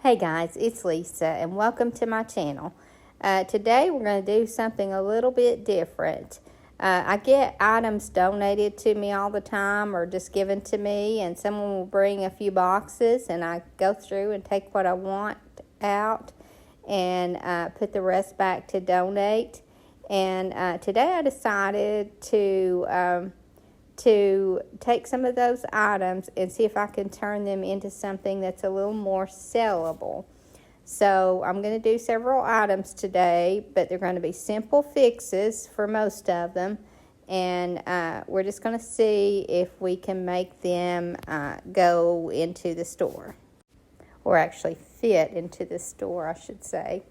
Hey guys, it's Lisa and welcome to my channel. Today we're going to do something a little bit different. I get items donated to me all the time or just given to me, and someone will bring a few boxes and I go through and take what I want out and put the rest back to donate. And today I decided to take some of those items and see if I can turn them into something that's a little more sellable. So I'm going to do several items today, but they're going to be simple fixes for most of them. And we're just going to see if we can make them go into the store. Or actually fit into the store, I should say.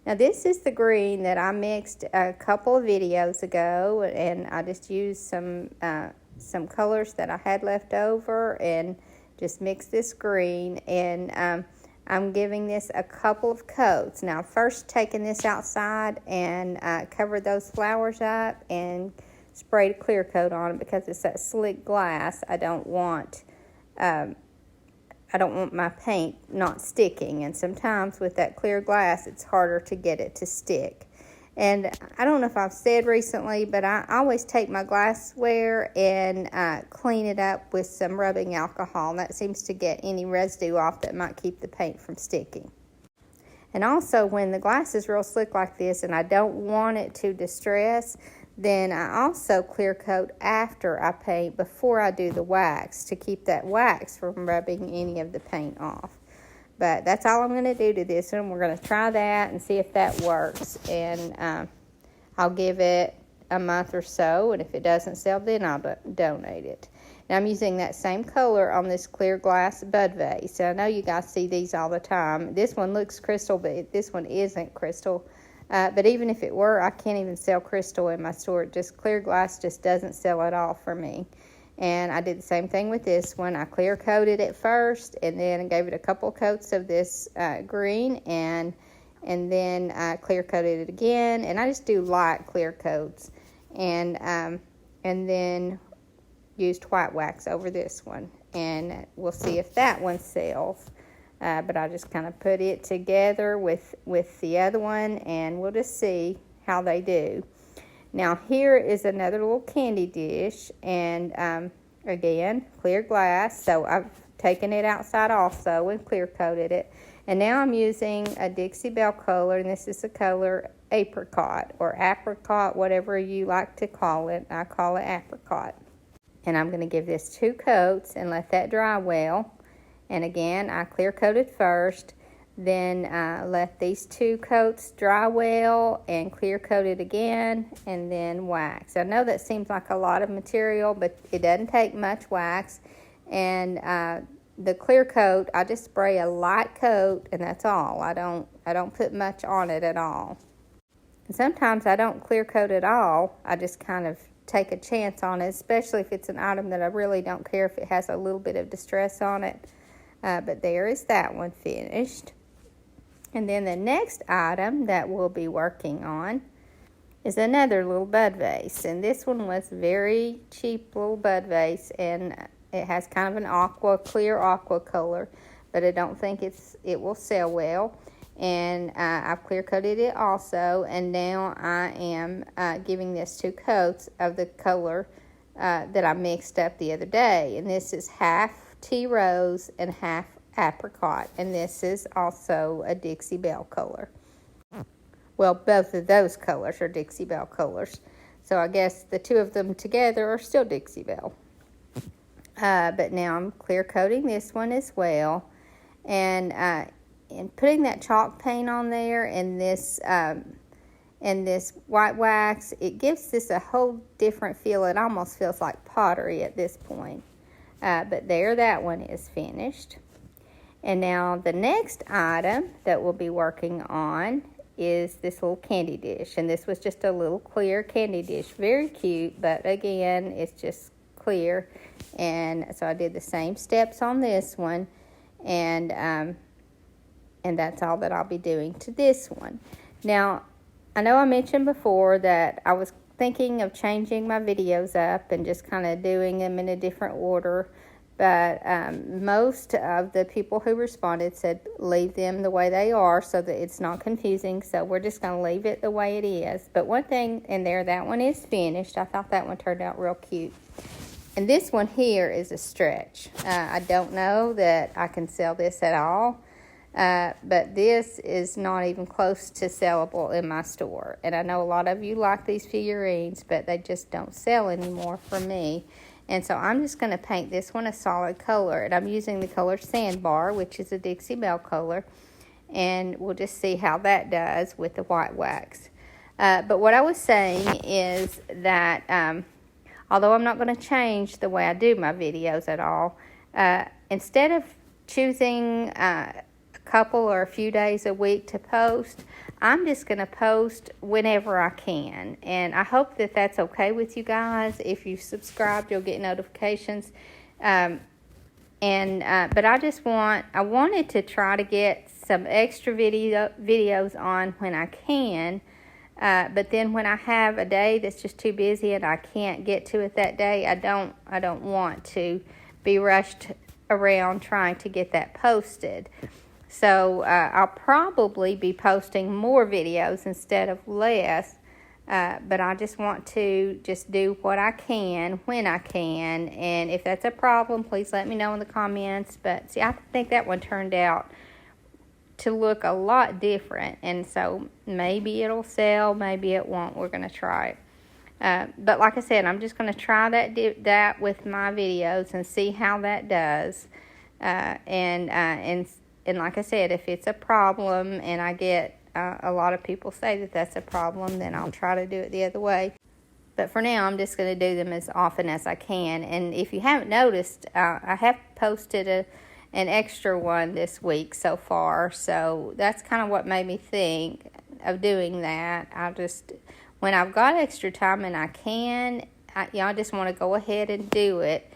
Now this is the green that I mixed a couple of videos ago, and I just used some colors that I had left over and just mix this green, and I'm giving this a couple of coats. Now first taking this outside and covered those flowers up and sprayed a clear coat on it because it's that slick glass. I don't want my paint not sticking, and sometimes with that clear glass it's harder to get it to stick. And I don't know if I've said recently, but I always take my glassware and clean it up with some rubbing alcohol. And that seems to get any residue off that might keep the paint from sticking. And also, when the glass is real slick like this and I don't want it to distress, then I also clear coat after I paint before I do the wax to keep that wax from rubbing any of the paint off. But that's all I'm going to do to this one. We're going to try that and see if that works. And I'll give it a month or so. And if it doesn't sell, then I'll donate it. Now I'm using that same color on this clear glass bud vase. So I know you guys see these all the time. This one looks crystal, but this one isn't crystal. But even if it were, I can't even sell crystal in my store. Just clear glass just doesn't sell at all for me. And I did the same thing with this one. I clear coated it first, and then I gave it a couple coats of this green, and then I clear coated it again. And I just do light clear coats, and then used white wax over this one. And we'll see if that one sells. But I just kind of put it together with the other one, and we'll just see how they do. Now here is another little candy dish, and again, clear glass. So I've taken it outside also and clear coated it. And now I'm using a Dixie Belle color, and this is the color apricot or apricot, whatever you like to call it. I call it apricot. And I'm going to give this 2 coats and let that dry well. And again, I clear coated first. Then let these 2 coats dry well and clear coat it again, and then wax. I know that seems like a lot of material, but it doesn't take much wax. And the clear coat, I just spray a light coat, and that's all. I don't put much on it at all. And sometimes I don't clear coat at all. I just kind of take a chance on it, especially if it's an item that I really don't care if it has a little bit of distress on it. But there is that one finished. And then the next item that we'll be working on is another little bud vase. And this one was very cheap little bud vase, and it has kind of an clear aqua color, but I don't think it will sell well. And I've clear coated it also, and now I am giving this 2 coats of the color that I mixed up the other day. And this is half tea rose and half apricot, and this is also a Dixie Belle color. Well, both of those colors are Dixie Belle colors, so I guess the 2 of them together are still Dixie Belle. But now I'm clear coating this one as well, and putting that chalk paint on there and this white wax, it gives this a whole different feel. It almost feels like pottery at this point. But there, that one is finished. And now the next item that we'll be working on is this little candy dish. And this was just a little clear candy dish. Very cute, but again, it's just clear. And so I did the same steps on this one. And that's all that I'll be doing to this one. Now, I know I mentioned before that I was thinking of changing my videos up and just kind of doing them in a different order. But most of the people who responded said leave them the way they are so that it's not confusing. So we're just going to leave it the way it is. But one thing in there, that one is finished. I thought that one turned out real cute. And this one here is a stretch. I don't know that I can sell this at all. But this is not even close to sellable in my store. And I know a lot of you like these figurines, but they just don't sell anymore for me. And so I'm just going to paint this one a solid color. And I'm using the color Sandbar, which is a Dixie Belle color. And we'll just see how that does with the white wax. But what I was saying is that although I'm not going to change the way I do my videos at all, instead of choosing a couple or a few days a week to post, I'm just going to post whenever I can. And I hope that that's okay with you guys. If you subscribed, you'll get notifications. But I wanted to try to get some extra videos on when I can. But then when I have a day that's just too busy and I can't get to it that day, I don't want to be rushed around trying to get that posted. So I'll probably be posting more videos instead of less, but I just want to just do what I can when I can. And if that's a problem, please let me know in the comments. But see, I think that one turned out to look a lot different, and so maybe it'll sell, maybe it won't. We're going to try it. But like I said, I'm just going to try that with my videos and see how that does. And like I said, if it's a problem and I get a lot of people say that that's a problem, then I'll try to do it the other way. But for now, I'm just going to do them as often as I can. And if you haven't noticed, I have posted an extra one this week so far. So that's kind of what made me think of doing that. When I've got extra time and I can, I just want to go ahead and do it,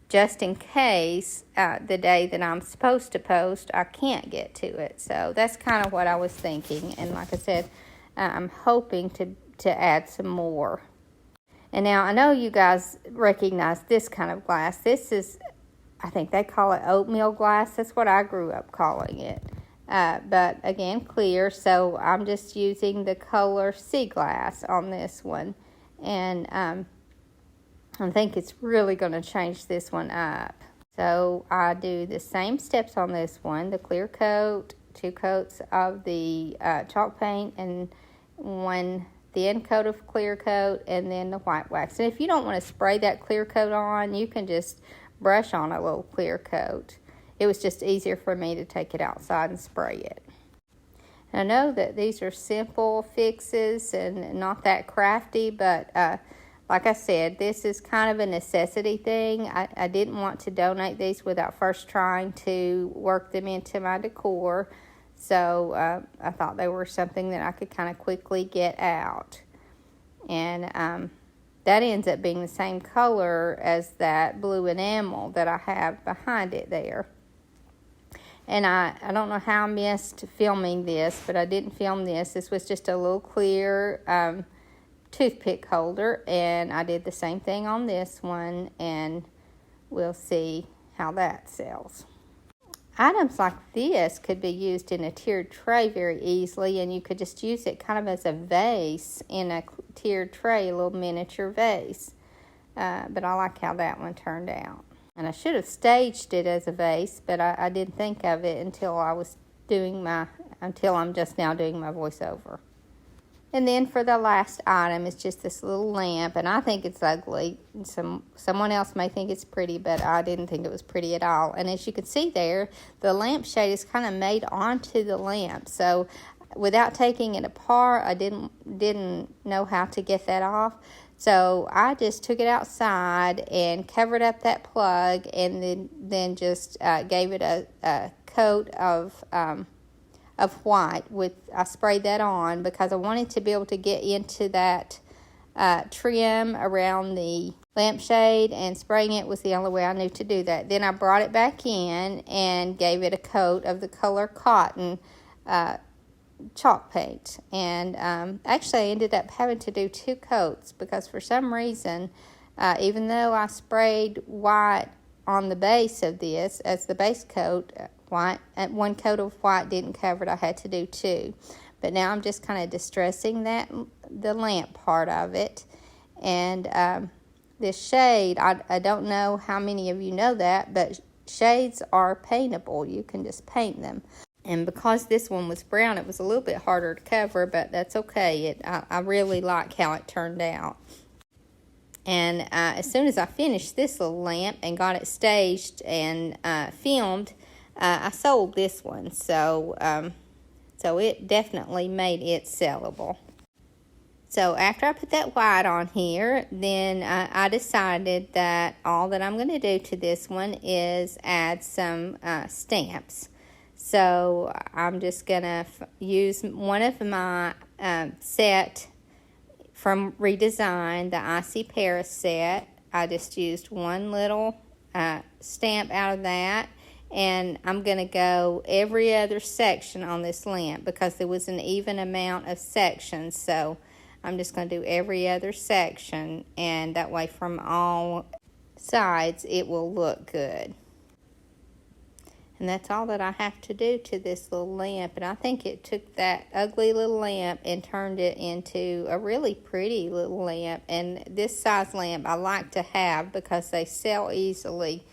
just in case the day that I'm supposed to post, I can't get to it. So that's kind of what I was thinking. And like I said, I'm hoping to add some more. And now I know you guys recognize this kind of glass. This is, I think they call it oatmeal glass. That's what I grew up calling it. But again, clear. So I'm just using the color sea glass on this one. And I think it's really going to change this one up. So I do the same steps on this one. The clear coat, 2 coats of the chalk paint, and 1 thin coat of clear coat, and then the white wax. And if you don't want to spray that clear coat on, you can just brush on a little clear coat. It was just easier for me to take it outside and spray it. And I know that these are simple fixes and not that crafty, but like I said, this is kind of a necessity thing. I didn't want to donate these without first trying to work them into my decor. So I thought they were something that I could kind of quickly get out. And that ends up being the same color as that blue enamel that I have behind it there. And I don't know how I missed filming this, but I didn't film this. This was just a little clear toothpick holder, and I did the same thing on this one, and we'll see how that sells. Items like this could be used in a tiered tray very easily, and you could just use it kind of as a vase in a tiered tray, a little miniature vase. But I like how that one turned out. And I should have staged it as a vase, but I didn't think of it until I'm just now doing my voiceover. And then for the last item, it's just this little lamp, and I think it's ugly. Someone else may think it's pretty, but I didn't think it was pretty at all. And as you can see there, the lampshade is kind of made onto the lamp. So without taking it apart, I didn't know how to get that off. So I just took it outside and covered up that plug, and then just gave it a coat of white. I sprayed that on because I wanted to be able to get into that trim around the lampshade, and spraying it was the only way I knew to do that. Then I brought it back in and gave it a coat of the color cotton chalk paint. And actually I ended up having to do 2 coats because for some reason, even though I sprayed white on the base of this as the base coat, white. One coat of white didn't cover it. I had to do two. But now I'm just kind of distressing the lamp part of it. And this shade, I don't know how many of you know that, but shades are paintable. You can just paint them. And because this one was brown, it was a little bit harder to cover, but that's okay. I really like how it turned out. And as soon as I finished this little lamp and got it staged and filmed, I sold this one. So it definitely made it sellable. So after I put that white on here, then I decided that all that I'm going to do to this one is add some stamps. So I'm just going to use one of my set from Redisign, the Icy Paris set. I just used one little stamp out of that. And I'm going to go every other section on this lamp because there was an even amount of sections. So I'm just going to do every other section. And that way from all sides it will look good. And that's all that I have to do to this little lamp. And I think it took that ugly little lamp and turned it into a really pretty little lamp. And this size lamp I like to have because they sell easily.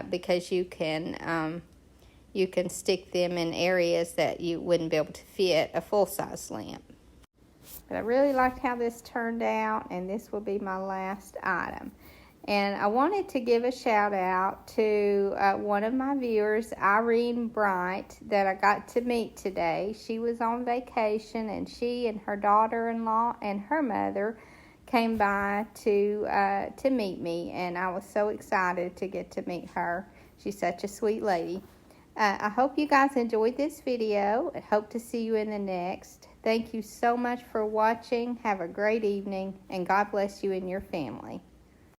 Because you can stick them in areas that you wouldn't be able to fit a full-size lamp. But I really liked how this turned out, and this will be my last item. And I wanted to give a shout out to one of my viewers, Irene Bright, that I got to meet today. She was on vacation, and she and her daughter-in-law and her mother came by to meet me, and I was so excited to get to meet her. She's such a sweet lady. I hope you guys enjoyed this video. I hope to see you in the next. Thank you so much for watching. Have a great evening, and God bless you and your family.